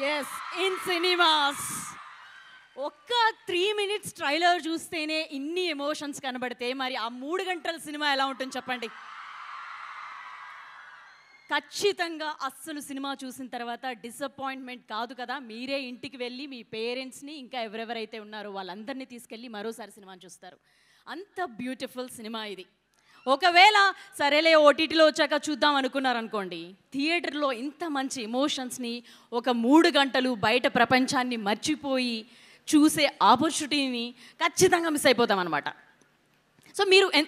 Yes in cinemas ఒక్క 3 minutes trailer చూస్తేనే ఇన్ని ఎమోషన్స్ కనబడితే మరి ఆ 3 గంటల సినిమా ఎలా ఉంటుంది చెప్పండి. ఖచ్చితంగా అస్సలు సినిమా చూసిన తర్వాత డిసప్పాయింట్మెంట్ కాదు కదా. మీరే ఇంటికి వెళ్ళి మీ పేరెంట్స్ని ఇంకా ఎవరెవరైతే ఉన్నారో వాళ్ళందరినీ తీసుకెళ్ళి మరోసారి సినిమాని చూస్తారు. అంత బ్యూటిఫుల్ సినిమా ఇది. ఒకవేళ సరేలే ఓటీటీలో వచ్చాక చూద్దాం అనుకున్నారనుకోండి, థియేటర్లో ఇంత మంచి ఎమోషన్స్ని ఒక 3 గంటలు బయట ప్రపంచాన్ని మర్చిపోయి చూసే ఆపర్చునిటీని ఖచ్చితంగా మిస్ అయిపోతాం అనమాట. సో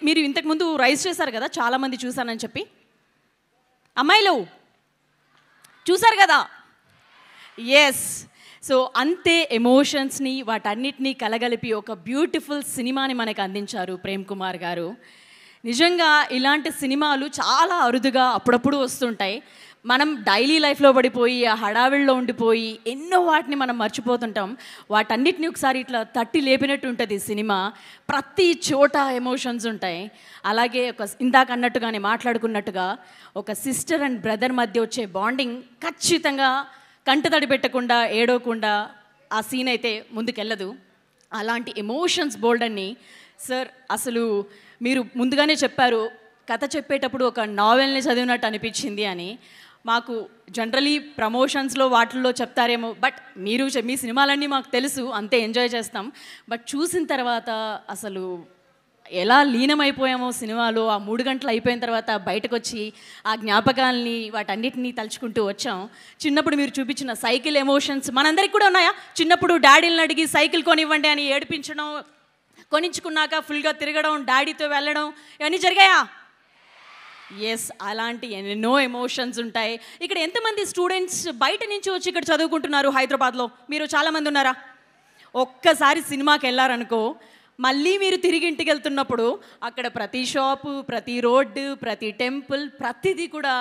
మీరు ఇంతకుముందు రైజ్ చేశారు కదా, చాలామంది చూశానని చెప్పి. అమ్మాయిలు చూసారు కదా. ఎస్, సో అంతే ఎమోషన్స్ని వాటన్నిటినీ కలగలిపి ఒక బ్యూటిఫుల్ సినిమాని మనకు అందించారు ప్రేమ్ కుమార్ గారు. నిజంగా ఇలాంటి సినిమాలు చాలా అరుదుగా అప్పుడప్పుడు వస్తుంటాయి. మనం డైలీ లైఫ్లో పడిపోయి ఆ హడావిడిలో ఉండిపోయి ఎన్నో వాటిని మనం మర్చిపోతుంటాం. వాటన్నిటిని ఒకసారి ఇట్లా తట్టి లేపినట్టు ఉంటుంది సినిమా. ప్రతి చోట ఎమోషన్స్ ఉంటాయి. అలాగే ఇందాక అన్నట్టుగానే మాట్లాడుకున్నట్టుగా ఒక సిస్టర్ అండ్ బ్రదర్ మధ్య వచ్చే బాండింగ్ ఖచ్చితంగా కంటతడి పెట్టకుండా ఏడవకుండా ఆ సీన్ అయితే ముందుకెళ్ళదు. అలాంటి ఎమోషన్స్ బోల్డన్ని సార్ అసలు మీరు ముందుగానే చెప్పారు, కథ చెప్పేటప్పుడు ఒక నావెల్ని చదివినట్టు అనిపించింది అని. మాకు జనరలీ ప్రమోషన్స్లో వాటిల్లో చెప్తారేమో, బట్ మీ సినిమాలన్నీ మాకు తెలుసు, అంతే ఎంజాయ్ చేస్తాం. బట్ చూసిన తర్వాత అసలు ఎలా లీనమైపోయామో సినిమాలో. ఆ 3 గంటలు అయిపోయిన తర్వాత బయటకు వచ్చి ఆ జ్ఞాపకాలని వాటన్నిటినీ తలుచుకుంటూ వచ్చాం. చిన్నప్పుడు మీరు చూపించిన సైకిల్ ఎమోషన్స్ మనందరికి కూడా ఉన్నాయా? చిన్నప్పుడు డాడీలను అడిగి సైకిల్ కొనివ్వండి అని ఏడిపించడం, కొనించుకున్నాక ఫుల్గా తిరగడం, డాడీతో వెళ్ళడం, ఇవన్నీ జరిగాయా? ఎస్, అలాంటి ఎన్నో ఎమోషన్స్ ఉంటాయి. ఇక్కడ ఎంతమంది స్టూడెంట్స్ బయట నుంచి వచ్చి ఇక్కడ చదువుకుంటున్నారు హైదరాబాద్లో? మీరు చాలామంది ఉన్నారా? ఒక్కసారి సినిమాకి వెళ్ళారనుకో, మళ్ళీ మీరు తిరిగి ఇంటికి వెళ్తున్నప్పుడు అక్కడ ప్రతి షాపు, ప్రతి రోడ్డు, ప్రతి టెంపుల్, ప్రతిదీ కూడా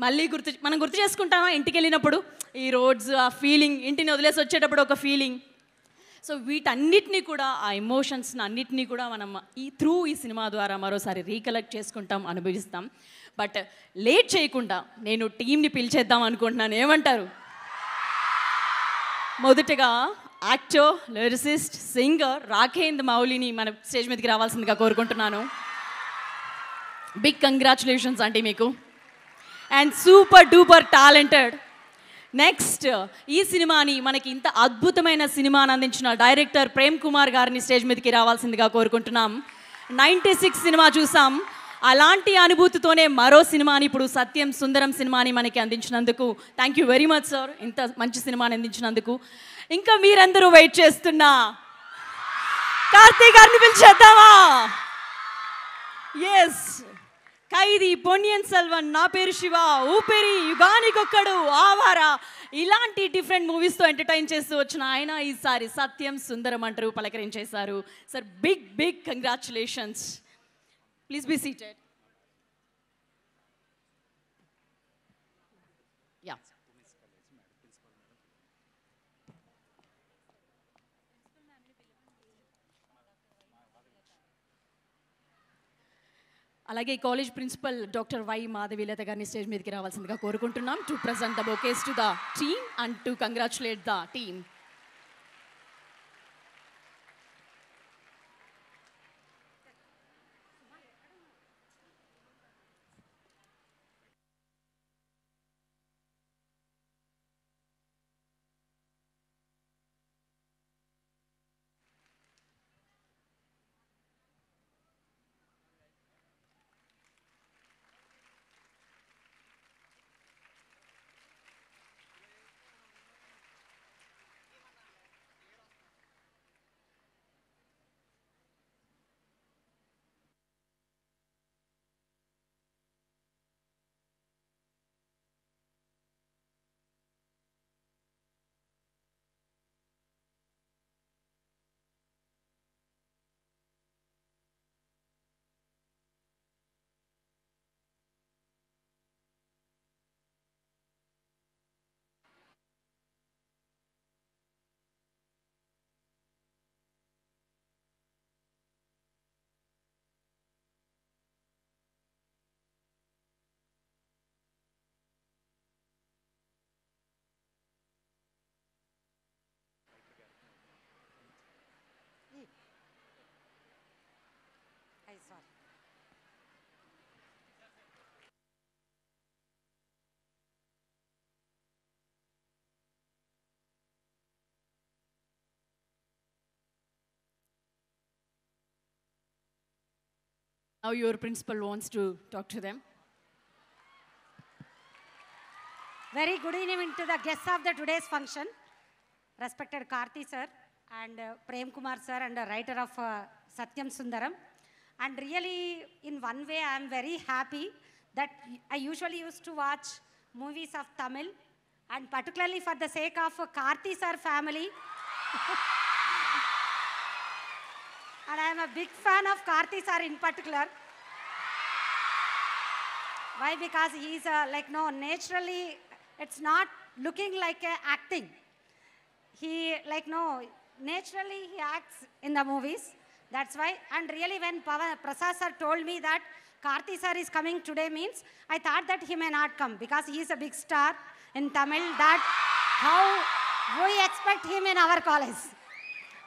మళ్ళీ మనం గుర్తు చేసుకుంటామా ఇంటికి వెళ్ళినప్పుడు? ఈ రోడ్స్, ఆ ఫీలింగ్, ఇంటిని వదిలేసి వచ్చేటప్పుడు ఒక ఫీలింగ్. సో వీటన్నిటినీ కూడా, ఆ ఎమోషన్స్ని అన్నిటినీ కూడా మనం ఈ సినిమా ద్వారా మరోసారి రీకలెక్ట్ చేసుకుంటాం, అనుభవిస్తాం. బట్ లేట్ చేయకుండా నేను టీంని పిలిచేద్దాం అనుకుంటున్నాను. ఏమంటారు? మొదటగా యాక్టర్, లిరిసిస్ట్, సింగర్ రాకేంద్ర మౌలిని మన స్టేజ్ మీదకి రావాల్సిందిగా కోరుకుంటున్నాను. బిగ్ కంగ్రాచులేషన్స్ అంటే మీకు, and super duper talented. Next, ఈ సినిమాని మనకి ఇంత అద్భుతమైన సినిమాని అందించిన డైరెక్టర్ ప్రేమ్ కుమార్ గారిని స్టేజ్ మీదకి రావాల్సిందిగా కోరుకుంటున్నాం. 96 సినిమా చూసాం, అలాంటి అనుభూతితోనే మరో సినిమాని, ఇప్పుడు సత్యం సుందరం సినిమాని మనకి అందించినందుకు thank you very much sir. ఇంత మంచి సినిమాని అందించినందుకు. ఇంకా మీరందరూ వెయిట్ చేస్తున్నా కార్తీక్ గారిని పిలిచేద్దామా? ఎస్, ఖైదీ, పొన్నియిన్ సెల్వన్, నా పేరు శివ, ఊపిరి, యుగానికొక్కడు, ఆవారా, ఇలాంటి డిఫరెంట్ మూవీస్తో ఎంటర్టైన్ చేస్తూ వచ్చిన ఆయన ఈసారి సత్యం సుందరం అంటారు పలకరించేశారు. Sir big big congratulations. Please be seated. Ya, అలాగే college principal doctor Y Madhavilatha గారిని స్టేజ్ మీదకి రావాల్సిందిగా కోరుకుంటున్నాం to present the bouquets to the team and to congratulate the team. Now your principal wants to talk to them. Very good evening to the guests of the today's function, respected Karthi sir and Prem Kumar sir and the writer of Satyam Sundaram. And really, in one way, I am very happy that I usually used to watch movies of Tamil, and particularly for the sake of Karthi sir family. And I am a big fan of Karthi sir in particular. Why? Because he is naturally, it's not looking like acting. He naturally he acts in the movies. That's why. And really, when Prasad sir told me that Karthi sir is coming today, means I thought that he may not come because he is a big star in Tamil. That how we expect him in our college.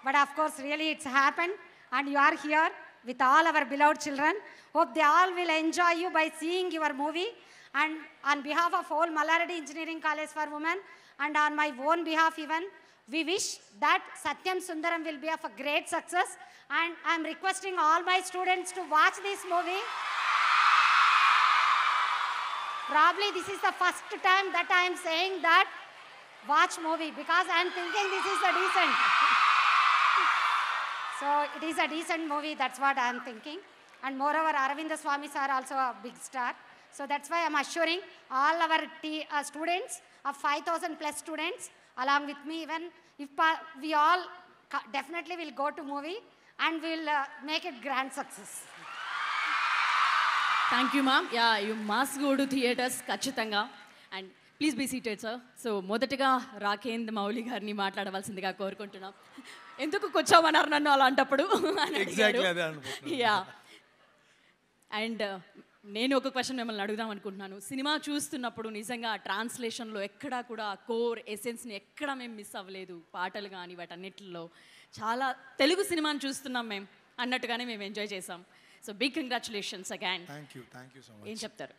But of course, really, it's happened, and you are here with all our beloved children. Hope they all will enjoy you by seeing your movie. And on behalf of whole Mallaradi Engineering College for Women, and on my own behalf even, we wish that Satyam Sundaram will be of a great success. And I am requesting all my students to watch this movie. Probably this is the first time that I am saying that watch movie, because I am thinking this is a decent. So it is a decent movie, that's what I am thinking. And moreover, Aravinda Swami sir also a big star. So that's why I am assuring all our students of 5,000 plus students along with me, even if we all definitely will go to movie and will make it grand success. Thank you, ma'am. Yeah, you must go to theaters, Kachitanga. And please be seated, sir. So, మొదటగా రాకేంద్ర మౌలి గారిని మాట్లాడవలసిందిగా కోరుకుంటున్నాం. ఎందుకు కూర్చోమన్నారు నన్ను అలాంటప్పుడు? Exactly అదే అనుకుంటున్నాను. Yeah. And నేను ఒక క్వశ్చన్ మిమ్మల్ని అడుగుదాం అనుకుంటున్నాను. సినిమా చూస్తున్నప్పుడు నిజంగా ట్రాన్స్లేషన్లో ఎక్కడా కూడా కోర్ ఎసెన్స్ని ఎక్కడ మేము మిస్ అవ్వలేదు. పాటలు కానీ వాటన్నిటిలో చాలా తెలుగు సినిమాని చూస్తున్నాం మేము అన్నట్టుగానే మేము ఎంజాయ్ చేసాం. So big congratulations again. Thank you so much. ఏం చెప్తారు?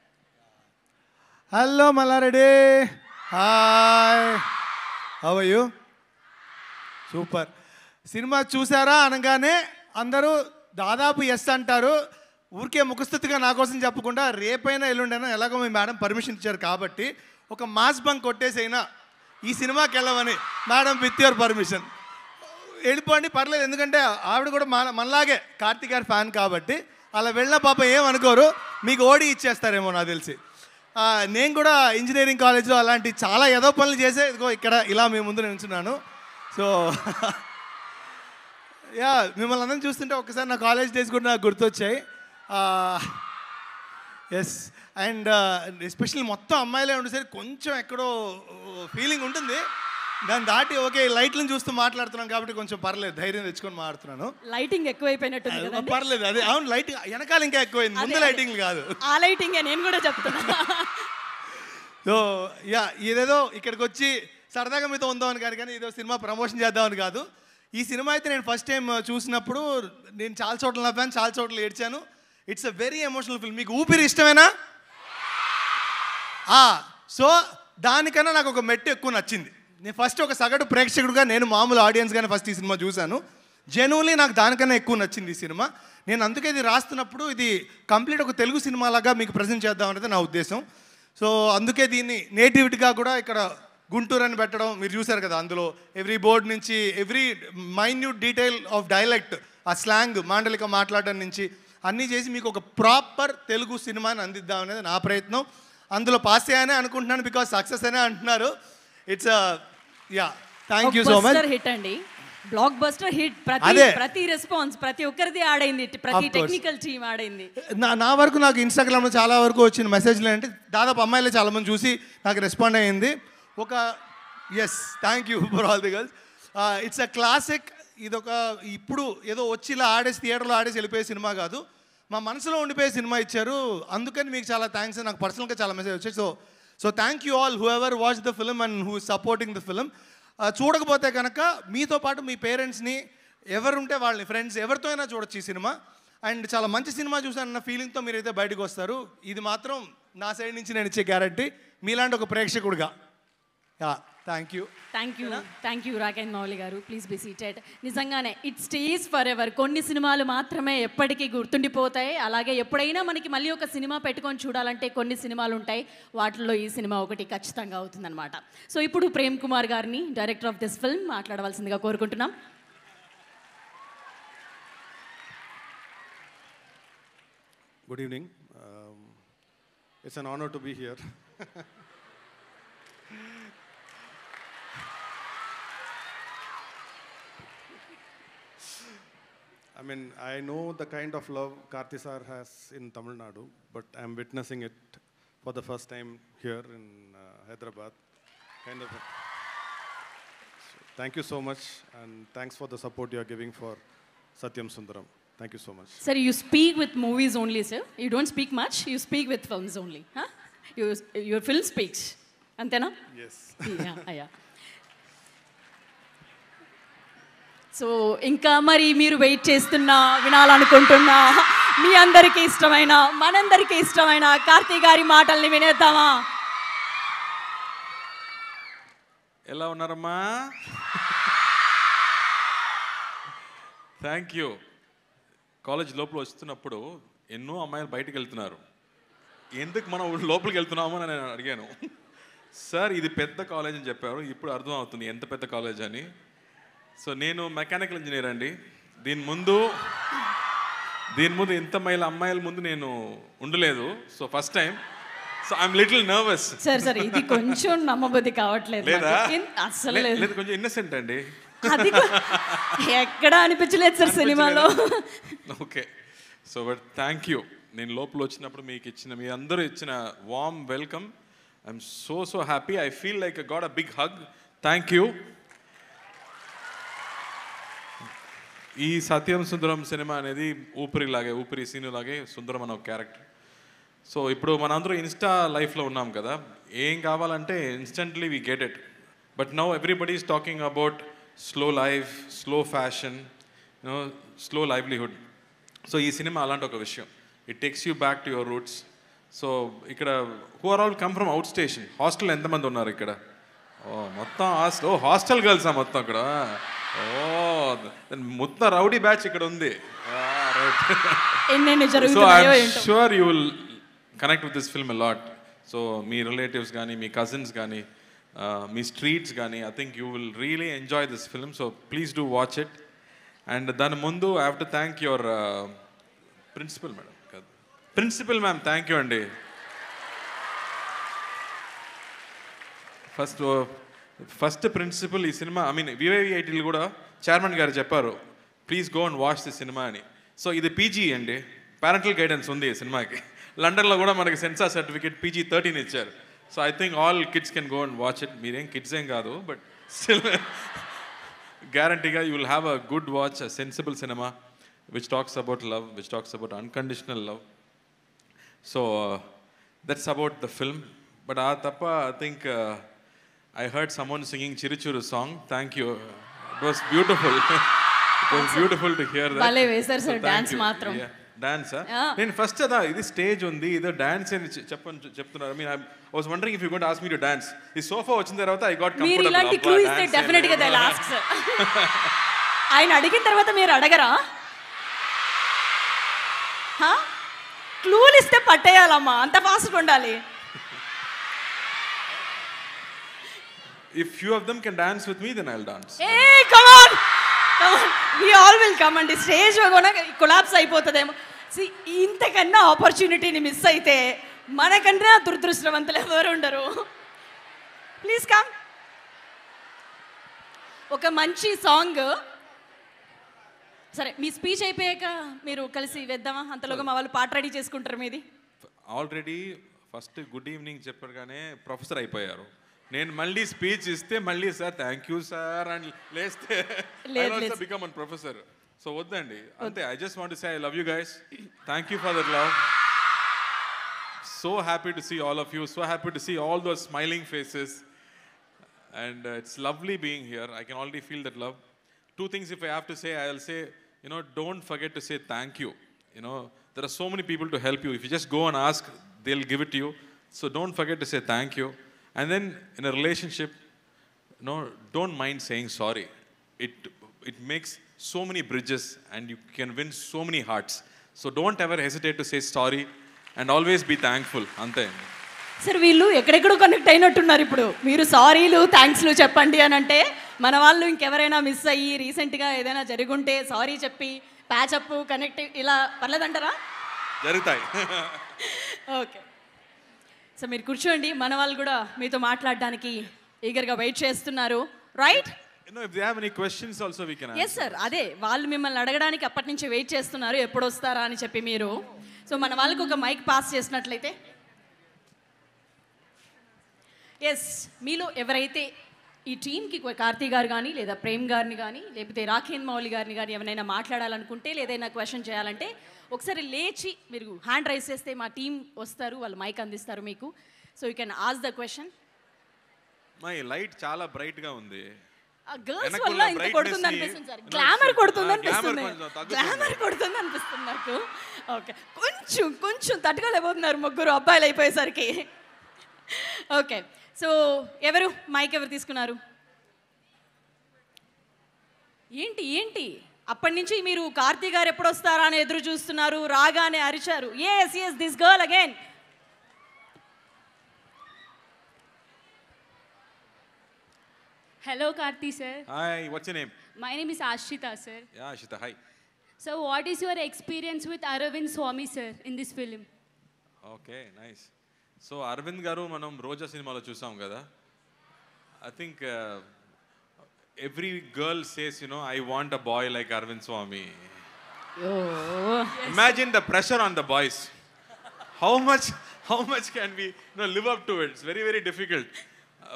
Hello Mallareddy, hi, how are you? Super. Cinema చూసారా అనగానే అందరూ దాదాపు ఎస్ అంటారు. ఊరికే ముఖస్థుతిగా నా కోసం చెప్పకుండా రేపైనా ఎల్లుండైనా ఎలాగో మీ మేడం పర్మిషన్ ఇచ్చారు కాబట్టి ఒక మాస్ బంక్ కొట్టేసైనా ఈ సినిమాకి వెళ్ళమని, మేడం విత్ యువర్ పర్మిషన్ వెళ్ళిపోండి పర్లేదు, ఎందుకంటే ఆవిడ కూడా మనలాగే కార్తీక్ గారి ఫ్యాన్ కాబట్టి అలా వెళ్ళిన పాప ఏమనుకోరు, మీకు ఓడి ఇచ్చేస్తారేమో నాకు తెలిసి. నేను కూడా ఇంజనీరింగ్ కాలేజ్లో అలాంటి చాలా ఏదో పనులు చేసే ఇదిగో ఇక్కడ ఇలా మీ ముందు నిల్చున్నాను. సో యా, మిమ్మల్ని అందరం చూస్తుంటే ఒక్కసారి నా కాలేజ్ డేస్ కూడా నాకు గుర్తొచ్చాయి. ఎస్, అండ్ ఎస్పెషల్లీ మొత్తం అమ్మాయిలే ఉండేసరికి కొంచెం ఎక్కడో ఫీలింగ్ ఉంటుంది. దాన్ని దాటి ఓకే లైట్లను చూస్తూ మాట్లాడుతున్నాను కాబట్టి కొంచెం పర్లేదు, ధైర్యం తెచ్చుకొని మాట్లాడుతున్నాను. లైటింగ్ ఎక్కువైపోయినట్టు పర్లేదు, అదే అవును, లైట్ వెనకాల ఇంకా ఎక్కువైంది, ముందు లైటింగ్ కాదు. ఆ లైటింగే నేను కూడా చెప్తున్నా. సో యా, ఇదేదో ఇక్కడికి వచ్చి సరదాగా మీతో ఉందామని కాదు, కానీ ఇదో సినిమా ప్రమోషన్ చేద్దామని కాదు. ఈ సినిమా అయితే నేను ఫస్ట్ టైం చూసినప్పుడు నేను చాలా చోట్ల నవ్వాను, చాలా చోట్ల ఏడ్చాను. It's a very emotional film. మీకు ఊపిరి ఇష్టమేనా? సో దానికన్నా నాకు ఒక మెట్టు ఎక్కువ నచ్చింది. నేను ఫస్ట్ ఒక సగటు ప్రేక్షకుడుగా, నేను మామూలు ఆడియన్స్గానే ఫస్ట్ ఈ సినిమా చూశాను. జెన్యున్లీ నాకు దానికన్నా ఎక్కువ నచ్చింది ఈ సినిమా. నేను అందుకే ఇది రాస్తున్నప్పుడు ఇది కంప్లీట్ ఒక తెలుగు సినిమాలాగా మీకు ప్రజెంట్ చేద్దాం అనేది నా ఉద్దేశం. సో అందుకే దీన్ని నేటివిటీగా కూడా ఇక్కడ గుంటూరు అని పెట్టడం మీరు చూశారు కదా. అందులో ఎవ్రీ బోర్డ్ నుంచి every minute detail of dialect, ఆ స్లాంగ్ మాండలిక మాట్లాడడం నుంచి అన్నీ చేసి మీకు ఒక ప్రాపర్ తెలుగు సినిమాని అందిద్దాం అనేది నా ప్రయత్నం. అందులో పాస్ అయ్యానే అనుకుంటున్నాను, బికాస్ సక్సెస్ అనే అంటున్నారు. It's yeah, thank you so much. Hit అండి, బ్లాక్ బస్టర్ హిట్. ప్రతి రెస్పాన్స్ ప్రతి ఒక్కరిది ఆడైంది, ప్రతి టెక్నికల్ టీమ్ ఆడైంది. నా వరకు నాకు ఇన్స్టాగ్రామ్లో చాలా వరకు వచ్చిన మెసేజ్లు అంటే దాదాపు అమ్మాయిలే చాలామంది చూసి నాకు రెస్పాండ్ అయ్యింది. ఒక yes, thank you for all the girls. It's a classic. ఇదొక ఇప్పుడు ఏదో వచ్చి ఇలా ఆడేసి థియేటర్లో ఆడేసి వెళ్ళిపోయే సినిమా కాదు, మా మనసులో ఉండిపోయే సినిమా ఇచ్చారు. అందుకని మీకు చాలా థ్యాంక్స్. నాకు పర్సనల్గా చాలా మెసేజ్ వచ్చాయి. So thank you all who ever watch the film and who supporting the film. చూడకపోతే కనుక మీతో పాటు మీ పేరెంట్స్ని, ఎవరుంటే వాళ్ళని, ఫ్రెండ్స్ ఎవరితో అయినా చూడొచ్చు ఈ సినిమా. అండ్ చాలా మంచి సినిమా చూసానన్న ఫీలింగ్తో మీరైతే బయటకు వస్తారు. ఇది మాత్రం నా సైడ్ నుంచి నేను ఇచ్చే గ్యారంటీ, మీలాంటి ఒక ప్రేక్షకుడిగా. థ్యాంక్ యూ రాకేష్ మౌలి గారు. Please be seated. నిజంగానే ఇట్ స్టేస్ ఫర్ ఎవర్. కొన్ని సినిమాలు మాత్రమే ఎప్పటికీ గుర్తుండిపోతాయి. అలాగే ఎప్పుడైనా మనకి మళ్ళీ ఒక సినిమా పెట్టుకొని చూడాలంటే కొన్ని సినిమాలు ఉంటాయి. వాటిల్లో ఈ సినిమా ఒకటి ఖచ్చితంగా అవుతుందన్నమాట. సో ఇప్పుడు ప్రేమ్ కుమార్ గారిని, డైరెక్టర్ ఆఫ్ దిస్ ఫిల్మ్, మాట్లాడవలసిందిగా కోరుకుంటున్నాం. Good evening. It's an honor to be here. I mean, I know the kind of love Karthi sir has in Tamil Nadu, but I'm witnessing it for the first time here in Hyderabad. Kind of. So, thank you so much, and thanks for the support you are giving for Satyam Sundaram. Thank you so much. Sir, you speak with movies only, sir. You don't speak much. You speak with films only. Huh? Your film speaks. Antena? Yes. Yeah. So ఇంకా మరి మీరు wait చేస్తున్నా, వినాలనుకుంటున్నా, మీ అందరికీ ఇష్టమైన, మనందరికీ ఇష్టమైన కార్తీ గారి మాటల్ని వినేద్దామా? ఎలా ఉన్నారమ్మా? Thank you. కాలేజ్ లోపల వస్తున్నప్పుడు ఎన్నో అమ్మాయిలు బయటకు వెళ్తున్నారు. ఎందుకు మనం లోపలికి వెళ్తున్నామో అని నేను అడిగాను. సార్ ఇది పెద్ద కాలేజ్ అని చెప్పారు. ఇప్పుడు అర్థం అవుతుంది ఎంత పెద్ద కాలేజ్ అని. సో నేను మెకానికల్ ఇంజనీర్ అండి. దీని ముందు ఇంత అమ్మాయిల ముందు నేను ఉండలేదు. So first time. So I'm little nervous. Sir ఇది కొంచెం నమ్మబుద్ధి కావట్లేదు. లేదా? అసలు లేదు, కొంచెం ఇన్నసెంట్ అండి. అది ఎక్కడ అనిపించలేదు సార్ సినిమాలో. Okay. So but thank you. నేను లోపల వచ్చినప్పుడు మీ అందరూ ఇచ్చిన warm welcome. I'm so happy. I feel like I got a big hug. Thank you. ఈ సత్యం సుందరం సినిమా అనేది ఊపిరి సీనులాగే సుందరం అనే ఒక క్యారెక్టర్. సో ఇప్పుడు మనందరూ ఇన్స్టా లైఫ్లో ఉన్నాం కదా. ఏం కావాలంటే instantly we get it. But now everybody is talking about slow life, slow fashion, slow livelihood. So ఈ సినిమా అలాంటి ఒక విషయం. It takes you back to your roots. So ఇక్కడ who are all come from out station. Hostel ఎంతమంది ఉన్నారు ఇక్కడ? మొత్తం హాస్టల్ గర్ల్సా మొత్తం ఇక్కడ? మొత్తం రౌడీ బ్యాచ్ ఇక్కడ ఉంది. So I'm sure you will connect with this film a lot. So మీ రిలేటివ్స్ కానీ, మీ కజిన్స్ కానీ, మీ స్ట్రీట్స్ కానీ, I think you will really enjoy this film. So please do watch it. And దాని ముందు I have to thank your principal madam. Principal ma'am, thank you అండి. First principal ఈ సినిమా, ఐ మీన్ విఐఐటీలు కూడా chairman గారు చెప్పారు please go and watch the cinema అని. So ఇది పీజీ అండి, పేరెంటల్ గైడెన్స్ ఉంది ఈ సినిమాకి. లండన్లో కూడా మనకి సెన్సార్ సర్టిఫికేట్ PG-13 ఇచ్చారు. So I think all kids can go and watch it. మీరేం కిడ్స్ ఏం కాదు, బట్ స్టిల్ గ్యారంటీగా you will have a good watch, a sensible cinema which talks about love, which talks about unconditional love. So that's about the film. But ఆ తప్ప I think I heard someone singing Chiruchuru song. Thank you. It was beautiful. It was beautiful to hear that. భలే వేశారు sir dance మాత్రం. Dance నేను first ఇది stage ఉంది, ఇదో dance అని చెప్తున్నారు. I mean, I was wondering if you're going to ask me to dance. ఈ సోఫా వచ్చిన తర్వాత I got comfortable. మీరు ఇలాంటి క్లూ ఇస్తే డెఫినెట్ గా they'll ask sir. ఆయన అడిగిన తర్వాత మీరు అడగరా? క్లూలు ఇస్తే పట్టేయాలమ్మా, అంత ఫాస్ట్గా ఉండాలి. If few of them can dance with me, then I'll dance. Hey, come on. We all will come and stage gonna collapse అయిపోతదేమో. See, ఇంతకన్నా ఆపర్చునిటీని మిస్ అయితే మనకన్నా దురదృష్టవంతులు ఎవరు ఉండరు. Please come. ఒక మంచి సాంగ్. సరే, మీ స్పీచ్ అయిపోయాక మీరు కలిసి వేద్దామా? అంతలోగా మా వాళ్ళు పాట రెడీ చేసుకుంటారు. మీది ఆల్రెడీ ఫస్ట్ గుడ్ ఈవినింగ్ చెప్పగానే ప్రొఫెసర్ అయిపోయారు. నేను మళ్ళీ స్పీచ్ ఇస్తే మళ్ళీ సార్ థ్యాంక్ యూ సార్ అని లేస్తే బికమ్ అన్ ప్రొఫెసర్. సో వద్దండి, అంతే. I just want to say I love you guys. Thank you for that love. So happy to see all of you. So happy to see all those smiling faces. And it's lovely being here. I can already feel that love. Two things if I have to say, I'll say, don't forget to say thank you. There are so many people to help you. If you just go and ask, they'll give it to you. So don't forget to say thank you. And then in a relationship, no, don't mind saying sorry. It it makes so many bridges and you can win so many hearts. So don't ever hesitate to say sorry and always be thankful. Ante. Sir వీళ్ళు ఎక్కడెక్కడో connect అయినట్టున్నారు ఇప్పుడు. మీరు సారీలు థ్యాంక్స్లు చెప్పండి అని అంటే మన వాళ్ళు ఇంకెవరైనా మిస్ అయ్యి రీసెంట్గా ఏదైనా జరుగుంటే సారీ చెప్పి ప్యాచప్ కనెక్ట్ ఇలా పర్లేదంటారా? జరుగుతాయి. ఓకే, సో మీరు కూర్చోండి. మన వాళ్ళు కూడా మీతో మాట్లాడడానికి ఈగర్గా వెయిట్ చేస్తున్నారు, right? If they have any questions also we can answer. Yes sir, అదే వాళ్ళు మిమ్మల్ని అడగడానికి అప్పటి నుంచి వెయిట్ చేస్తున్నారు ఎప్పుడు వస్తారా అని చెప్పి మీరు. సో మన వాళ్ళకి ఒక మైక్ పాస్ చేసినట్లయితే. ఎస్, మీలో ఎవరైతే ఈ టీంకి కార్తీ గారు కానీ లేదా ప్రేమ్ గారిని కానీ లేకపోతే రాఖేంద్ర మౌలి గారిని కానీ ఎవరైనా మాట్లాడాలనుకుంటే లేదైనా క్వశ్చన్ చేయాలంటే ఒకసారి లేచి మీరు హ్యాండ్ రైజ్ చేస్తే మా టీం వస్తారు, వాళ్ళు మైక్ అందిస్తారు మీకు. So you can ask the question. My light చాలా బ్రైట్ గా ఉంది. గర్ల్స్ వల్ల ఇంత కొడుతుంది అనిపిస్తుంది సార్, గ్లామర్ కొడుతుంది అనిపిస్తుంది, గ్లామర్ కొడుతుంది అనిపిస్తుంది నాకు. ఓకే, కొంచెం కొంచెం తట్టుకోలేకపోతున్నారు ముగ్గురు అబ్బాయిలు అయిపోయేసరికి. ఓకే, సో ఎవరు మైక్ ఎవరు తీసుకున్నారు? ఏంటి ఏంటి అప్పటి నుంచి మీరు కార్తీ గారు ఎప్పుడు వస్తారా అని ఎదురు చూస్తున్నారు, రాగానే అరిచారు. Yes yes, this girl again. Hello, Karthi sir. Hi, what's your name? My name is Ashita, sir. Yeah, Ashita, hi. So, what is your experience with Aravind Swamy, sir, in this film? Okay, nice. So, Arvind garu manam Roja సినిమాలో చూసాం కదా. I think every girl says, I want a boy like Arvind Swamy. Oh. Imagine the pressure on the boys. How much can we live up to it? It's very, very difficult.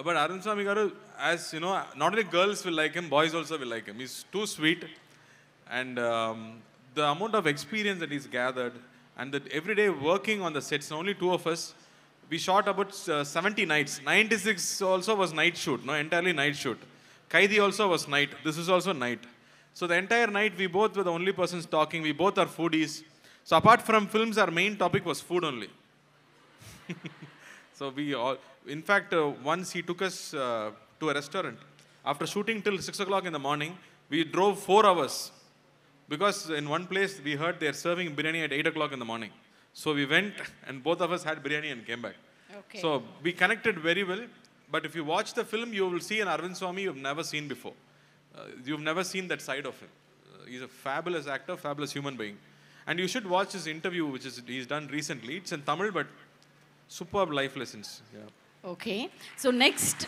But Arvind Swamy garu, as not only girls will like him, boys also will like him. He's too sweet, and the amount of experience that he's gathered, and that every day working on the sets, only two of us, we shot about 70 nights. 96 also was night shoot, entirely night shoot. Kaidi also was night. This is also night. So the entire night we both were the only persons talking. We both are foodies. So apart from films, our main topic was food only. So we all, in fact, once he took us to a restaurant. After shooting till 6 o'clock in the morning, we drove 4 hours. Because in one place we heard they're serving biryani at 8 o'clock in the morning. So we went and both of us had biryani and came back. Okay. So we connected very well. But if you watch the film, you will see an Arvind Swamy you've never seen before. You've never seen that side of him. He's a fabulous actor, fabulous human being. And you should watch his interview, which he's done recently. It's in Tamil, but superb life lessons. Yeah. Okay, so next,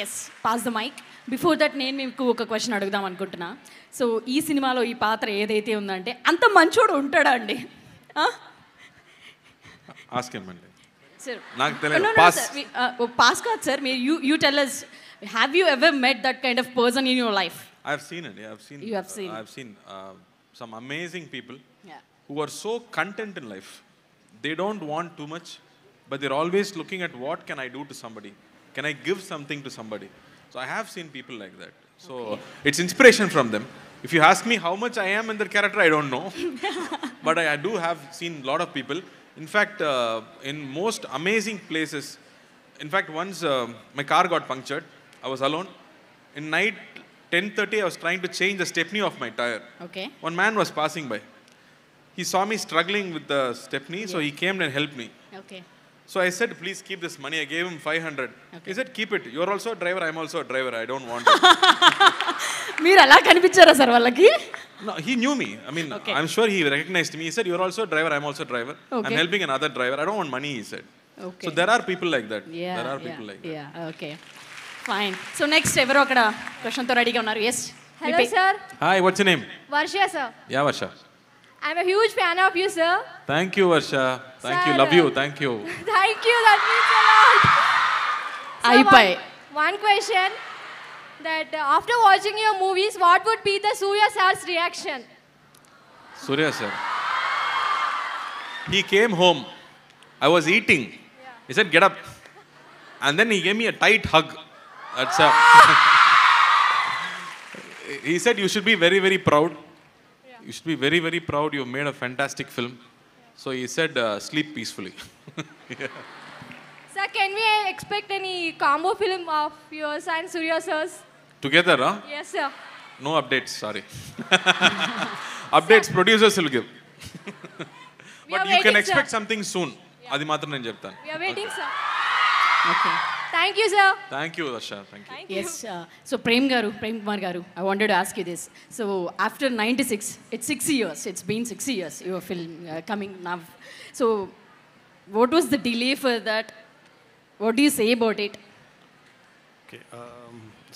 yes, pass the mic. Before that నేను మీకు ఒక question అడుగుదాం అనుకుంటున్నా. So ఈ సినిమాలో ఈ పాత్ర ఏదైతే ఉందంటే అంత మంచోడు ఉంటాడా అండి? Ask him, Monday. సార్ నాకు తెలియదు. Pass. పాస్ కాదు సార్, మీరు you tell us, have you ever met that kind of person in your life? I've seen it. Yeah, You have seen. I've seen some amazing people Yeah. who are so content in life. They don't want too much, but they're always looking at what can I do to somebody? Can I give something to somebody? So I have seen people like that. So it's inspiration from them. If you ask me how much I am in that character, I don't know. But I do have seen a lot of people. In fact, in most amazing places. In fact, once my car got punctured. I was alone. In night, 10:30, I was trying to change the stepney of my tire. Okay. One man was passing by. He saw me struggling with the stepney, so he came and helped me. Okay. So I said, please keep this money. I gave him 500. Okay. He said, keep it. You're also a driver. I'm also a driver. I don't want it. మీరు అలా కనిపించారా sir వాళ్ళకి? No, he knew me. I mean, Okay. I'm sure he recognized me. He said, you're also a driver. I'm also a driver. I'm Okay. helping another driver. I don't want money, he said. Okay. So there are people like that. There are people like that. Okay, fine. So next ఎవరో అక్కడ క్వశ్చన్తో రెడీగా ఉన్నారు. Yes. Hello, sir. Hi, what's your name? Varsha, sir. Yeah, Varsha. I'm a huge fan of you, sir. Thank you, Varsha. Thank you. Sir, Love you. Thank you. Thank you. That means a lot. Sir, అయిపోయి. one question. That after watching your movies, what would be the Surya sir's reaction? Surya sir. He came home. I was eating. He said, get up. And then he gave me a tight hug. That's He said, you should be very, very proud. You should be very, very proud. You made a fantastic film. So he said, sleep peacefully. Sir, can we expect any combo film of yours and Surya sir's? Together, huh? Yes, sir. No updates, sorry. Updates producers will give. We But are you can waiting, expect sir. something soon. అది మాత్రం నేను చెప్తాను. We are waiting, sir. Okay. Thank you, sir. Thank you, Darsha. Thank you. Thank you. Yes. So Prem Kumar Garu, I wanted to ask you this. So after 96, it's 6 years. It's been 6 years. Your film coming now. So what was the delay for that? What do you say about it? Okay.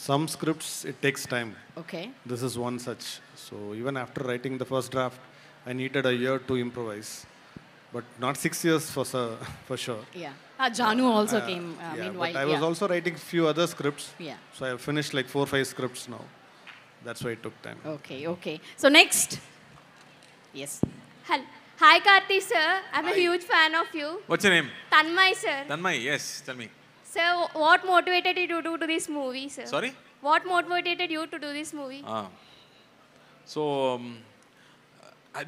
Some scripts, it takes time. Okay. This is one such. So even after writing the first draft, I needed a year to improvise. But not 6 years for sure. Yeah. Janu also came Yeah, meanwhile. but I was also writing few other scripts. Yeah. So I have finished like 4-5 scripts now. That's why it took time. Okay. Okay. So next. Yes. Hi, Karthi, sir. I'm a huge fan of you. What's your name? Tanmay, sir. Tanmay, yes, tell me. Sir, what motivated you to do this movie, sir? Sorry? What motivated you to do this movie? So,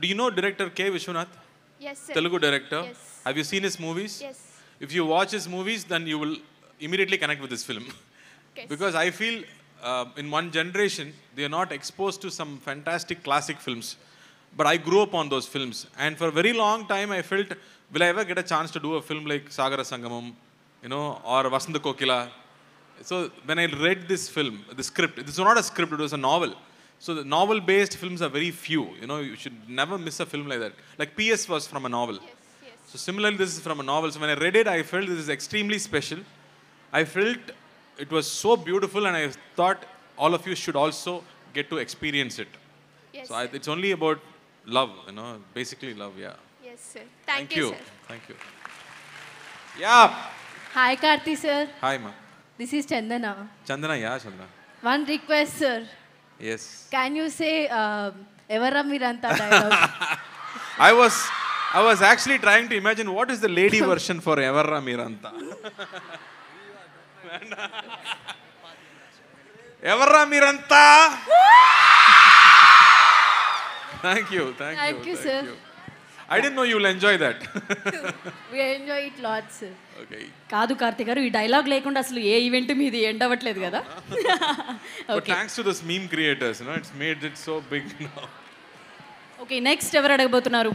do you know director K. Vishwanath? Yes, sir. Telugu director. Yes. Have you seen his movies? Yes. If you watch his movies, then you will immediately connect with this film. Yes. Because I feel in one generation, they are not exposed to some fantastic classic films. But I grew up on those films. And for a very long time, I felt, will I ever get a chance to do a film like Sagara Sangamam, you know, or Vasanta Kokila? So when I read this film, the script, this was not a script, it was a novel. So the novel-based films are very few. You know, you should never miss a film like that. Like PS was from a novel. Yes, yes. So similarly, this is from a novel. So when I read it, I felt this is extremely special. I felt it was so beautiful, and I thought all of you should also get to experience it. Yes, So sir. it's only about love, you know, basically love, yeah. Yes, sir. Thank you, sir. Thank you. Yeah. Hi, Karthi sir. Hi, ma. This is Chandana. Chandana, yeah, Chandana. One request, sir. Yes. Can you say Evara Miranta dialogue? I was actually trying to imagine what is the lady version for Evarra Miranta. Evarra Miranta. Thank you, Thank you, sir. I didn't know you will enjoy that. We enjoy it lots, sir. Okay. కాదు కార్తిక్ గారు ఈ dialogue లేకుండా అసలు ఏ event మీది end అవ్వట్లేదు కదా. But thanks to those meme creators, you know, it's made it so big now. Okay next ఎవరు అడగబోతున్నారు?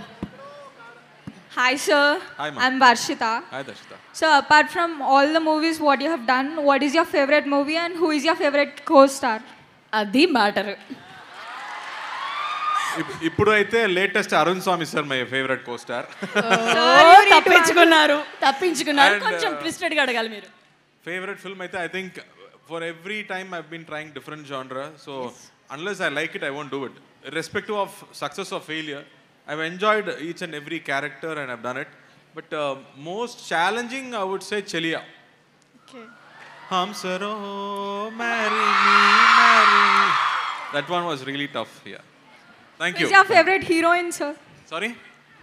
Hi, sir. Hi, ma'am. I'm Varshita. Hi, Darshita. So, apart from all the movies what you have done, what is your favorite movie and who is your favorite co-star? అది matter. ఇప్పుడు అయితే latest Arun Swamy sir my favourite co star. తప్పించుకున్నారు And, కొంచెం twisted గా అడగాలి మీరు. Favourite film అయితే I think for every time I been trying different జానరా, so unless I like it I won't do it irrespective of success or failure. I've enjoyed each and every character and I've done it, but most challenging I would say Cheliya. Okay. Hum saro marry me marry, that one was really tough. Yeah, thank Who you. is your favorite heroine, sir? Sorry,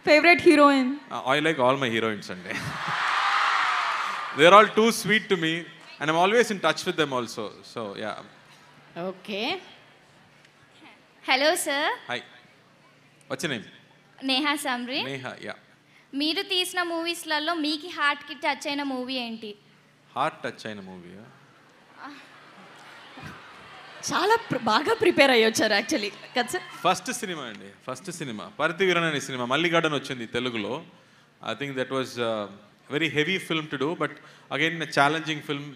Favorite heroine? I like all my heroines Sunday. They're all too sweet to me and I'm always in touch with them also, so yeah. Okay. Hello sir. Hi, what's your name? Neha Sambri. Neha, yeah. మీరు తీసిన మూవీస్లలో మీకు హార్ట్కి touch అయిన movie ఏంటి? Heart touch అయిన movie చాలా బాగా prepare అయ్యి వచ్చారు యాక్చువల్లీ కదా సార్. ఫస్ట్ సినిమా పరతి వీరన్ అనే సినిమా మల్లిగార్డెన్ వచ్చింది తెలుగులో. I think that was very heavy film to do, but again challenging film,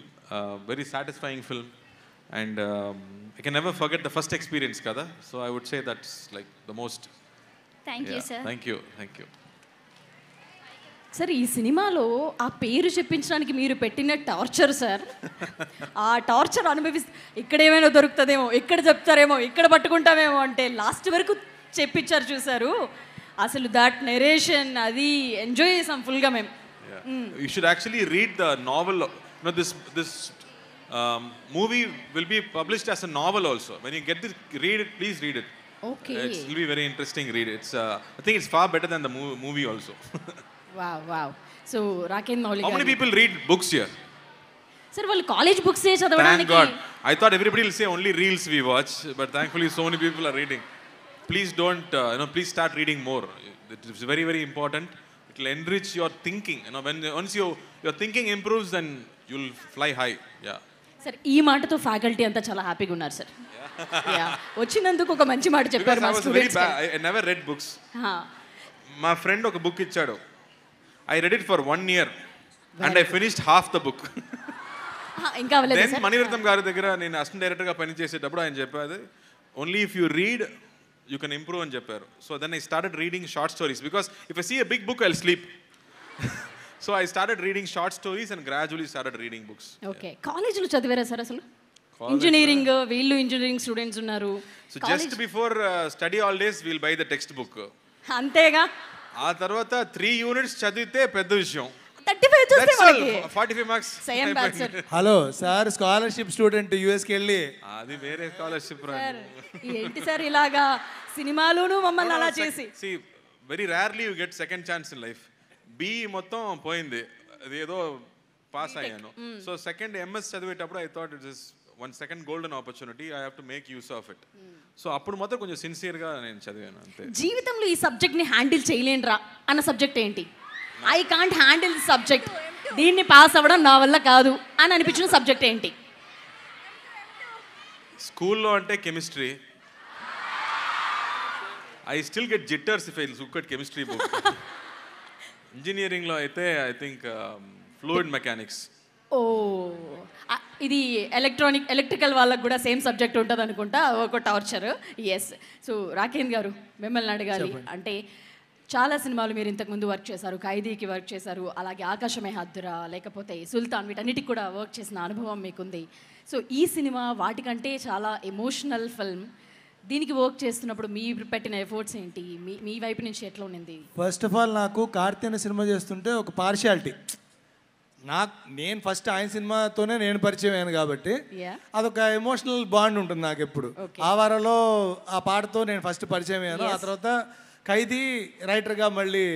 very satisfying film, and I can never forget the first experience కదా. So I would say that's like the most. Thank you sir. Thank you. Sir ఈ సినిమాలో ఆ పేరు చెప్పించడానికి మీరు పెట్టిన torture sir, ఆ torture ఇక్కడ ఏమైనా దొరుకుతుందేమో, ఇక్కడ చెప్తారేమో, ఇక్కడ పట్టుకుంటామేమో అంటే లాస్ట్ వరకు చెప్పించారు చూసారు. అసలు దట్ నెరేషన్ అది ఎంజాయ్ చేసాం ఫుల్గా మేము. You should actually read the novel. You know, this movie will be published as a novel also. When you get this, read it, please read it. Okay. It will be very interesting read. It's I think it's far better than the movie also. Wow. So Raken Mouli How many people read books here? Sir వాళ్ళు college books Thank చదవడానికి. God. I thought everybody will say only reels we watch, but thankfully so many people are reading. Please don't, please start reading more. It is very, very important. It'll enrich your thinking. You know, once your thinking improves, then you'll fly high. Yeah. Sir ఈ మాటతో faculty అంతా చాలా హ్యాపీగా ఉన్నారు sir. వచ్చినందుకు ఒక మంచి మాట చెప్పారు మా students. I never read books. మా ఫ్రెండ్ ఒక బుక్ ఇచ్చాడు. I read it for 1 year and I finished half the book. ఇంకా అవ్వలేదు Then సార్. మణిరత్నం గారి దగ్గర నేను అసిస్టెంట్ డైరెక్టర్గా పనిచేసేటప్పుడు ఆయన చెప్పారు, only if you read you can improve అని చెప్పారు. So then I started reading short stories because if I see a big book I will sleep. So I started reading short stories and gradually started reading books. Okay, కాలేజీలో చదివారా sir అసలు? Engineering, వీళ్ళు engineering students ఉన్నారు. So just before study holidays will buy the text book. అంతేగా. ఆ తర్వాత 3 units చదివితే పెద్ద విషయం. 35 చూస్తే మనకి 45 marks. Same batch sir. Hello sir, scholarship student యూఎస్కి వెళ్ళి. అది వేరే స్కాలర్షిప్. ఏంటి సార్ ఇలాగా సినిమాలోనూ మమ్మల్ని అలా చేసి. See, very rarely you get second chance in life. B మొత్తం పోయింది, అది ఏదో పాస్ అయ్యాను. సో సెకండ్ ఎంఎస్ చదివేటప్పుడు I thought it is one second golden opportunity, I have to make use of it. So అప్పుడు మాత్రం కొంచెం సిన్సియర్గా నేను చదివాను అంతే. జీవితంలో ఈ సబ్జెక్ట్ని హ్యాండిల్ చేయలేనురా అన్న సబ్జెక్ట్ ఏంటి? I can't handle the subject, దీన్ని పాస్ అవ్వడం నా వల్ల కాదు అని అనిపించిన సబ్జెక్ట్ ఏంటి? స్కూల్లో అంటే chemistry. I still get jitters if I look at chemistry book. ఇంజనీరింగ్లో అయితే ఐ థింక్ ఫ్లూయిడ్ మెకానిక్స్. ఓ, ఇది ఎలక్ట్రికల్ వాళ్ళకు కూడా సేమ్ సబ్జెక్ట్ ఉంటుంది అనుకుంటా, ఒక టార్చర్. ఎస్. సో రాకేంద్ర గారు, మిమ్మల్ని అడగాలి. అంటే చాలా సినిమాలు మీరు ఇంతకుముందు వర్క్ చేశారు, ఖైదీకి వర్క్ చేశారు, అలాగే ఆకాశమే హద్దురా, లేకపోతే సుల్తాన్, వీటన్నిటికి కూడా వర్క్ చేసిన అనుభవం మీకుంది. సో ఈ సినిమా వాటికంటే చాలా ఎమోషనల్ ఫిల్మ్. దీనికి వర్క్ చేస్తున్నప్పుడు మీరు పెట్టిన ఎఫర్ట్స్ ఏంటి? మీ వైపు నుంచి ఎట్లా ఉన్నింది? ఫస్ట్ ఆఫ్ ఆల్ నాకు కార్తీన సినిమా చేస్తుంటే ఒక పార్షియాలిటీ. నేను ఫస్ట్ ఆయన సినిమాతోనే నేను పరిచయం అయ్యాను కాబట్టి అదొక ఎమోషనల్ బాండ్ ఉంటుంది నాకు ఎప్పుడు. ఆ వారంలో ఆ పాటతో నేను ఫస్ట్ పరిచయం అయ్యాను. ఆ తర్వాత ఖైదీ రైటర్గా మళ్ళీ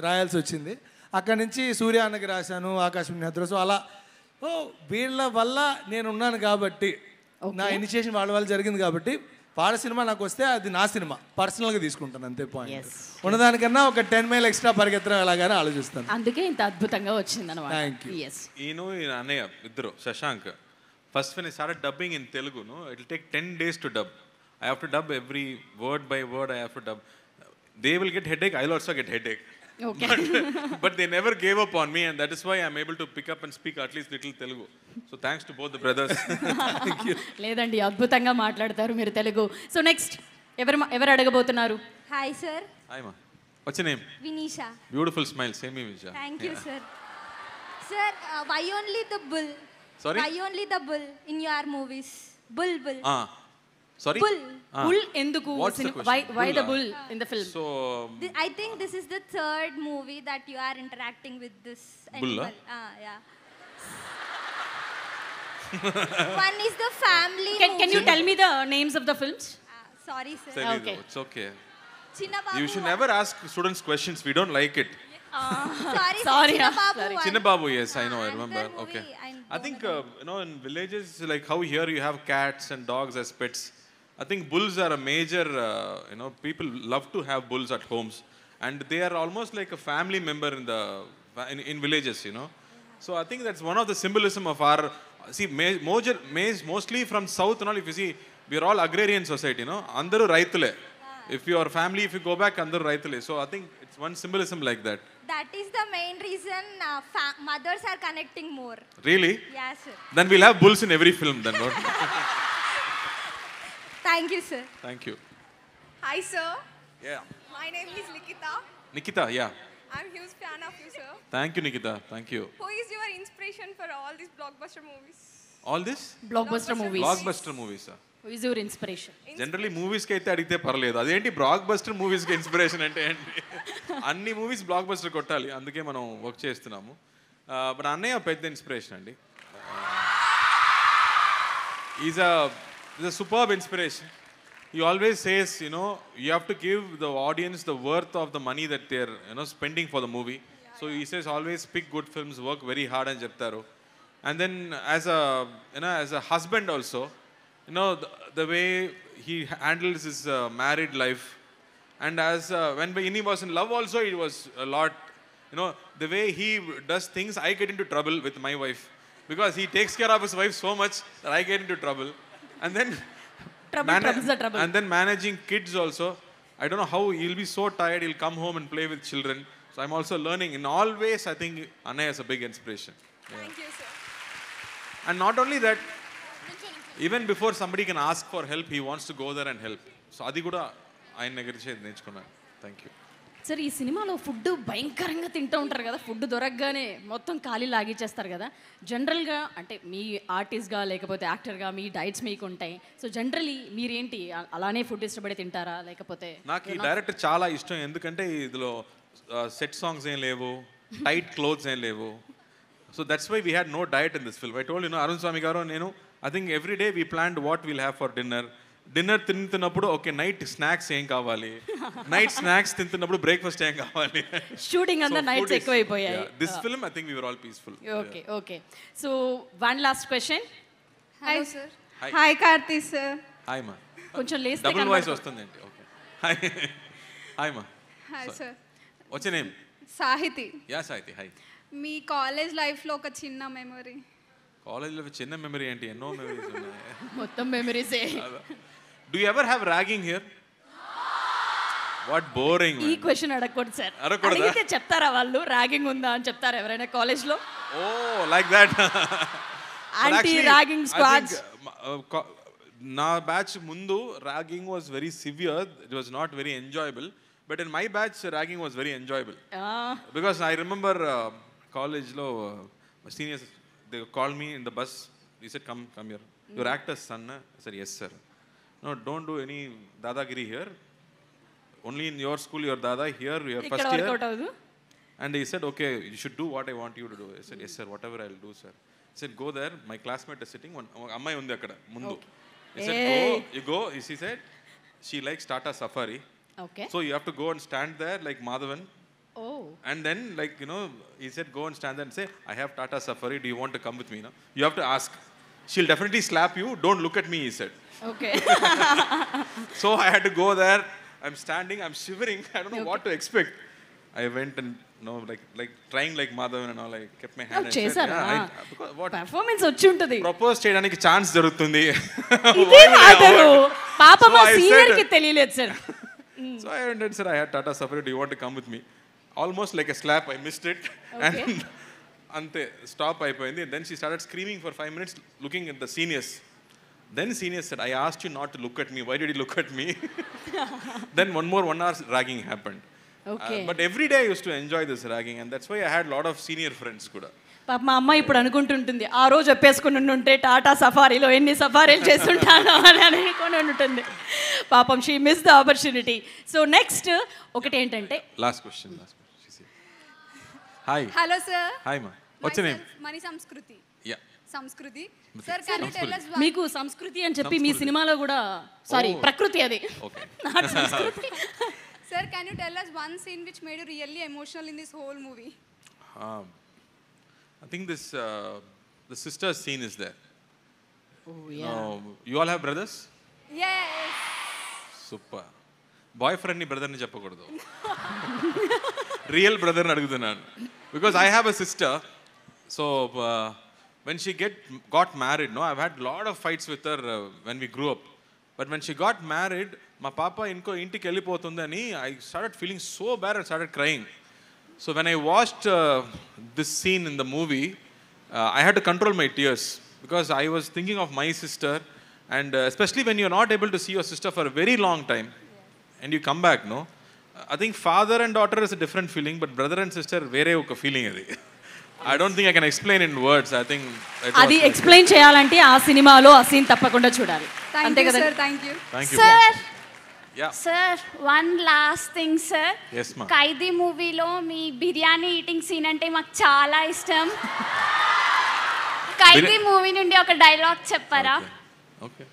రాయాల్సి వచ్చింది. అక్కడి నుంచి సూర్య అన్నకి రాశాను, ఆకాశం నిద్ర. సో అలా వీళ్ళ వల్ల నేను ఉన్నాను కాబట్టి, నా ఇనిషియేషన్ వాళ్ళ వల్ల జరిగింది కాబట్టి వాళ్ళ సినిమా నాకు వస్తే అది నా సినిమా పర్సనల్గా తీసుకుంటాను అంతే. పాయింట్ ఉన్నదానికన్నా ఒక 10 మైల్ ఎక్స్ట్రా పరిగెత్తడం ఎలాగానే ఆలోచిస్తాను. అందుకే ఇంత అద్భుతంగా వచ్చింది అన్నమాట. ఈయన అన్నయ్య ఇద్దరు, Shashank, first when I started dubbing in Telugu, no, it will take 10 days to dub. I have to dub every word by word. I have to dub. They will get headache, I'll also get headache. Okay. But they never gave up on me, and that is why I'm able to pick up and speak at least little Telugu. So thanks to both the brothers. Thank you. లేదండి, అద్భుతంగా మాట్లాడతారు మీరు Telugu. So next ఎవరు అడగబోతున్నారు? Hi sir. Hi మా. What's your name? Vinisha. Beautiful smile, same me Vinisha. Thank you sir. Sir, why only the bull? Sorry? Why only the bull in your movies? Bull. Sorry? Bull ఎందుకు? Why the bull in the film? So I think this is the third movie that you are interacting with this animal. Yeah. One is the family movie. Can you tell me the names of the films? Sorry sir. Okay. It's okay. Chinna Babu. You should never ask students questions. We don't like it. Sorry. Chinna Babu, yes, I know, I remember. Okay. I think, in villages, like how here you have cats and dogs as pets, I think bulls are a major, people love to have bulls at homes. And they are almost like a family member in villages, So I think that's one of the symbolism of our, mostly from south and all, if you see, we are all agrarian society, Andaru raitule. If your family, if you go back, andaru raitule. So I think it's one symbolism like that. That is the main reason mothers are connecting more. Really? Yes, sir. Then we'll have bulls in every film then, no? Thank you, sir. Thank you. Hi, sir. Yeah. My name is Nikita. Nikita, yeah. I'm a huge fan of you, sir. Thank you, Nikita. Thank you. Who is your inspiration for all these blockbuster movies? All this? Blockbuster movies. Blockbuster movies, sir. Who is your inspiration? Generally, movies ki aithe adigithe paraledu. Adenti blockbuster movies ki inspiration ante enti. Anni movies blockbuster kottali. Anduke manam work chestunnamo. But annaya pedda inspiration andi. He's a superb inspiration. He always says, you have to give the audience the worth of the money that they're, spending for the movie. So he says always pick good films, work very hard and cheptaru. And then as a husband also, the way he handles his married life, and as when he was in love also, it was a lot You know, the way he does things, I get into trouble with my wife. Because he takes care of his wife so much that I get into trouble. And then trouble. And then managing kids also. I don't know how he'll be so tired, he'll come home and play with children. So I'm also learning. In all ways, I think Anaya is a big inspiration. Yeah. Thank you, sir. And not only that, even before somebody can ask for help, he wants to go there and help. So adi kuda ఆయన దగ్గర నుంచి నేర్చుకున్నాను. Thank you. Sir, ఈ సినిమాలో food భయంకరంగా తింటూ ఉంటారు కదా, ఫుడ్ దొరకగానే మొత్తం ఖాళీ లాగిచ్చేస్తారు కదా. జనరల్గా అంటే మీ ఆర్టిస్ట్గా లేకపోతే యాక్టర్గా మీ డైట్స్ మీకు ఉంటాయి. సో జనరలీ మీరేంటి అలానే ఫుడ్ ఇష్టపడి తింటారా లేకపోతే? నాకు ఈ డైరెక్టర్ చాలా ఇష్టం, ఎందుకంటే ఇందులో సెట్ సాంగ్స్ ఏం లేవు, టైట్ క్లోత్స్ ఏం లేవు. So that's why we had no diet in this film. I told Arun Swamy garu నేను I think every day we planned what will have for dinner తింటున్నప్పుడు ఓకే నైట్ స్నాక్స్ ఏం కావాలి, నైట్ స్నాక్స్ తింటున్నప్పుడు breakfast ఏం కావాలి. Shooting అంతా నైట్స్ ఎక్కువైపోయాయి. This film I think we were all peaceful. Okay okay. So one last question. Hello, sir. Hi, Karthi sir. Hi మా. కొంచెం లేస్తే డబుల్ వాయిస్ వస్తుందండి. ఓకే. హాయ్ మా. Hi, sir. What's your name? Sahithi. Ya Sahithi. Hi. మీ college లైఫ్లో ఒక చిన్న memory. కాలేజ్లో చిన్న మెమరీ ఏంటి, ఎన్నో మెమరీస్ ఉన్నాయి. మొత్తం మెమరీసే. Do you ever have ragging here? What boring. ఈ క్వశ్చన్ అడగకూడదు సార్. అడగకూడదా? అడిగితే చెప్తారా వాళ్ళు ర్యాగింగ్ ఉందా అని చెప్తారా ఎవరైనా కాలేజ్లో? Oh, like that. Anti ragging squads. నా బ్యాచ్ ముందు ragging was very severe. It was not very enjoyable. But in my batch, ragging was very enjoyable. Because I remember college lo seniors, they called me in the bus. They said, come here. Your actor's son. I said, yes sir. No, don't do any dadagiri here. Only in your school, your dada. Here, your first year. And he said, okay, you should do what I want you to do. I said, yes sir, whatever I'll do, sir. He said, go there. My classmate is sitting. Amma undi akkada mundu. He said, go. You go. He said, she likes Tata Safari. Okay. So you have to go and stand there like Madhavan. Oh. And then, like, you know, he said, go and stand there and say, I have Tata Safari. Do you want to come with me? No? You have to ask. She'll definitely slap you. Don't look at me, he said. Okay. So I had to go there. I'm standing. I'm shivering. I don't know what to expect. I went and, you know, like trying like Madhavan and all. I kept my hand and said, because what? Performance వచ్చి ఉంటది. Propose చేయడానికి chance దొరుకుతుంది. ఇదే మాటలు పాపం ఆ senior కి తెలియలేదు sir. So I went and said, I had Tata Safari. Do you want to come with me? Almost like a slap. I missed it. Okay. And ante stop అయిపోయింది. Then she started screaming for 5 minutes, looking at the seniors. Then seniors said, I asked you not to look at me. Why did you look at me? Then 1 hour ragging happened. Okay. But every day I used to enjoy this ragging, and that's why I had a lot of senior friends kuda. పాప మా అమ్మ ఇప్పుడు అనుకుంటుంటుంది, ఆ రోజు ఒప్పేసుకుని ఉంటే టాటా సఫారీలో ఎన్ని సఫారీలు చేస్తుంటాను అని అనుకుని ఉంటుంది. పాపం she miss the opportunity. So next ఒకటి ఏంటంటే last question. Hi. Hello sir. Hi మా. What's your name? Mani Sanskriti. Ya. Sanskriti. Sir can you tell us మీకు సంస్కృతి అని చెప్పి మీ సినిమాలో కూడా సారీ ప్రకృతి అది. ఓకే. నాట్ సంస్కృతి. Sir, can you tell us one scene which made you really emotional in this whole movie? I think this the sister scene is there. Oh yeah. You all have brothers? Yes. Super. Boyfriend ni brother ni cheppakudadu. Real brother ni adugutunanu. Because I have a sister. So when she got married, no, I've had a lot of fights with her when we grew up. But when she got married, my papa intiki ellipotundani, I started feeling so bad and started crying. So when I watched this scene in the movie, I had to control my tears because I was thinking of my sister, and especially when you're not able to see your sister for a very long time, and you come back, no? I think father and daughter is a different feeling, but brother and sister vere oka feeling adi. I don't think I can explain in words. I think అది explain చేయాలంటే ఆ సినిమాలో ఆ scene తప్పకుండా చూడాలి. అంతే కదా sir. Thank you. Sir. Yeah. Sir one last thing sir. Yes ma. ఖైదీ మూవీలో మీ బిర్యానీ ఈటింగ్ సీన్ అంటే మాకు చాలా ఇష్టం. ఖైదీ మూవీ నుండి ఒక డైలాగ్ చెప్పారా? ఓకే.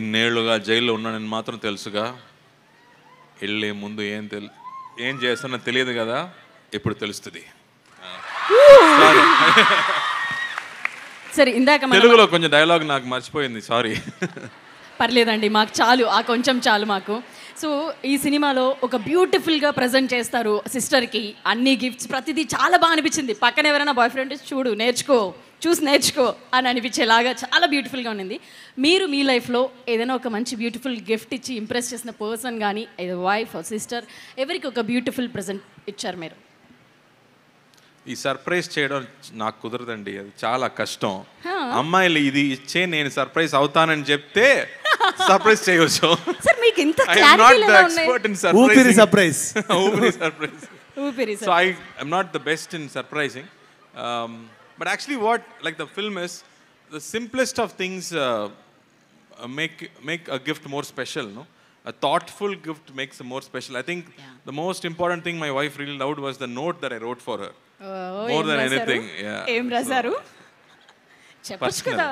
ఇన్నేళ్లుగా జైల్లో ఉన్నానని మాత్రం తెలుసుగా, వెళ్ళే ముందు ఏం చేస్తానో తెలియదు కదా, ఇప్పుడు తెలుస్తుంది. సరే ఇందాక తెలుగులో కొంచెం డైలాగ్ నాకు మర్చిపోయింది, సారీ. పర్లేదండి, మాకు చాలు, ఆ కొంచెం చాలు మాకు. సో ఈ సినిమాలో ఒక బ్యూటిఫుల్గా ప్రజెంట్ చేస్తారు సిస్టర్కి, అన్ని గిఫ్ట్స్, ప్రతిదీ చాలా బాగా అనిపించింది. పక్కన ఎవరైనా బాయ్ ఫ్రెండ్ చూడు, నేర్చుకో, చూసి నేర్చుకో అని అనిపించేలాగా చాలా బ్యూటిఫుల్గా ఉన్నింది. మీరు మీ లైఫ్లో ఏదైనా ఒక మంచి బ్యూటిఫుల్ గిఫ్ట్ ఇచ్చి ఇంప్రెస్ చేసిన పర్సన్ కానీ, ఏదో వైఫ్ సిస్టర్, ఎవరికి ఒక బ్యూటిఫుల్ ప్రజెంట్ ఇచ్చారు మీరు? ఈ సర్ప్రైజ్ చేయడం నాకు కుదరదండి, అది చాలా కష్టం. అమ్మాయిలు ఇది ఇచ్చే నేను సర్ప్రైజ్ అవుతానని చెప్తే సర్ప్రైజ్ చేయవచ్చు. సార్ మీకు ఇంత ఊపిరి surprise. So I'm not the best in surprising, but actually what like the film is the simplest of things make a gift more special, no? A thoughtful gift makes it more special. I think the most important thing my wife really loved was the note that I wrote for her. More than anything. Yeah. ఏం రాశారు? చెప్పొచ్చు కదా.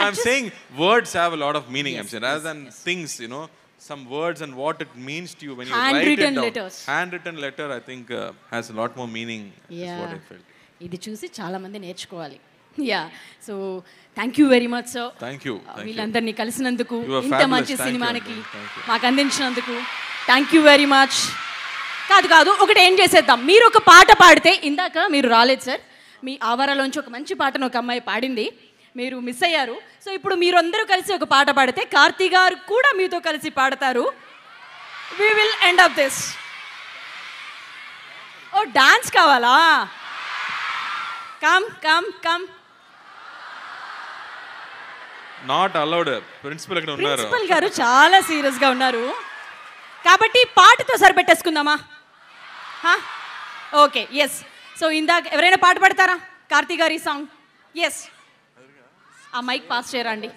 I'm saying words have a lot of meaning. I'm saying rather than things, you know, some words and what it means to you when you write it down. Letters. Handwritten letter, I think, has a lot more meaning. Yeah. Is what I felt. ఇది చూసి చాలా మంది నేర్చుకోవాలి. Yeah, so thank you very much sir. Thank you. వీళ్ళందరినీ కలిసినందుకు, ఇంత మంచి సినిమానికి you. మాకు అందించినందుకు థ్యాంక్ యూ వెరీ మచ్. కాదు ఒకటి ఏం చేసేద్దాం, మీరు ఒక పాట పాడితే, ఇందాక మీరు రాలేదు సార్, మీ ఆవరణలోంచి ఒక మంచి పాటను ఒక అమ్మాయి పాడింది, మీరు మిస్ అయ్యారు. సో ఇప్పుడు మీరందరూ కలిసి ఒక పాట పాడితే కార్తీ గారు కూడా మీతో కలిసి పాడతారు. We will end up this. ఓ డాన్స్ కావాలా? Come come come. Not allowed. Principal ఇక్కడ ఉన్నారు. ప్రిన్సిపల్ గారు చాలా సీరియస్గా ఉన్నారు కాబట్టి పాటతో సరిపెట్టేసుకుందామా? Okay, yes. సో ఇందాక ఎవరైనా పాట పాడతారా కార్తీ గారి సాంగ్? ఎస్, ఆ మైక్ పాస్ చేయరండి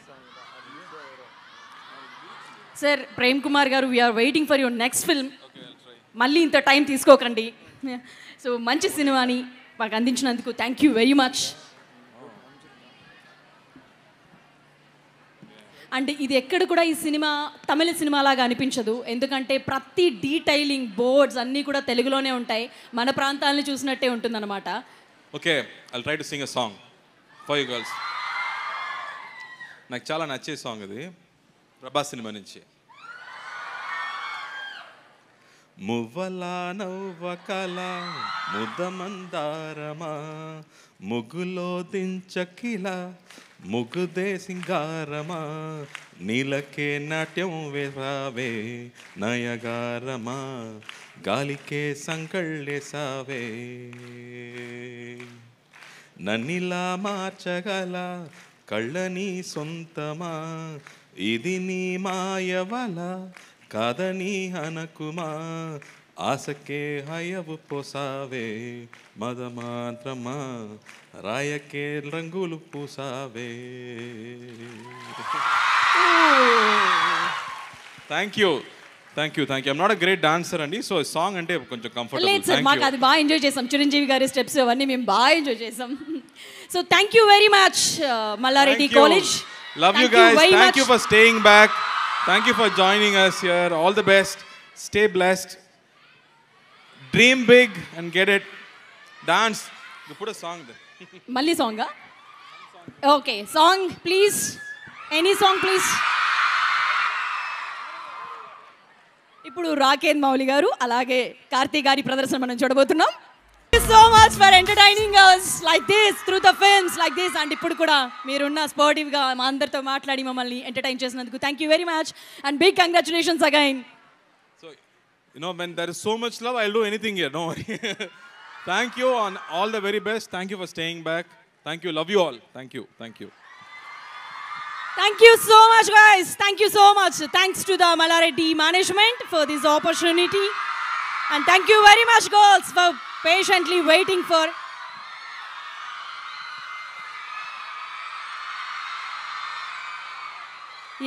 సార్. ప్రేమ్ కుమార్ గారు, we are waiting for your next film. మళ్ళీ ఇంత టైం తీసుకోకండి. సో మంచి సినిమాని మాకు అందించినందుకు thank you very much. And ఇది ఎక్కడ కూడా ఈ సినిమా తమిళ సినిమా లాగా అనిపించదు, ఎందుకంటే ప్రతి డీటైలింగ్, బోర్డ్స్ అన్నీ కూడా తెలుగులోనే ఉంటాయి, మన ప్రాంతాలను చూసినట్టే ఉంటుందన్నమాట. Okay, I'll try to sing a song for you girls. నాకు చాలా నచ్చే సాంగ్ ఇది, ప్రభాస్ సినిమా నుంచి. మువ్వల నవ్వకల ముదమందారమా, ముగ్గులో దించకిల ముగ్గుదే సింగారమా, నీలకే నాట్యం వేసావే నయగారమా, గాలికే సంకళ్ళేసావే, నన్నిలా మార్చగల కళ్ళని సొంతమా, ఇది నీ మాయవల కాదని అనకుమా, ఆశకే హయవు పోసావే మదమాత్రమా, రాయకే రంగులు పూసావే. Thank you. I'm not a great dancer అండి, సో సాంగ్ అంటే కొంచెం కంఫర్టబుల్. లేదు సార్, మాకు అది బాగా ఎంజాయ్ చేసాం, చిరంజీవి గారి స్టెప్స్ అవన్నీ మేము బాగా ఎంజాయ్ చేసాం. So thank you very much Mallareddy college. Love you guys. Thank you for staying back. Thank you for joining us here. All the best. Stay blessed. Dream big and get it. Dance. You put a song there. Malli song? Okay. Song, please. Any song, please. ఇప్పుడు రాకేంద్ర మౌలి గారు అలాగే కార్తీ గారి ప్రదర్శన మనం చూడబోతున్నాం. Thank you so much for entertaining us like this through the films like this. And ఇప్పుడు కూడా మీరున్న స్పోర్టివ్ గా మా అందరితో మాట్లాడి మమ్మల్ని ఎంటర్టైన్ చేసినందుకు thank you very much and big congratulations again. So you know, when there is so much love, I'll do anything here. No worry. Thank you and all the very best. Thank you for staying back. Thank you. Love you all. Thank you. Thank you so much, guys. Thank you so much. Thanks to the Mallareddy management for this opportunity. And thank you very much, girls, for patiently waiting for.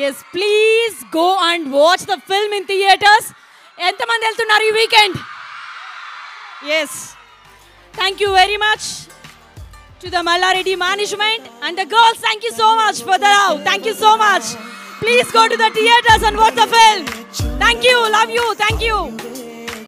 Yes, please go and watch the film in theaters. ఎంతమంది వెళ్తున్నారు ఈ weekend? Yes. Thank you very much to the Mallareddy management and the girls. Thank you so much for the love. Thank you so much. Please go to the theaters and watch the film. Thank you. Love you. Thank you.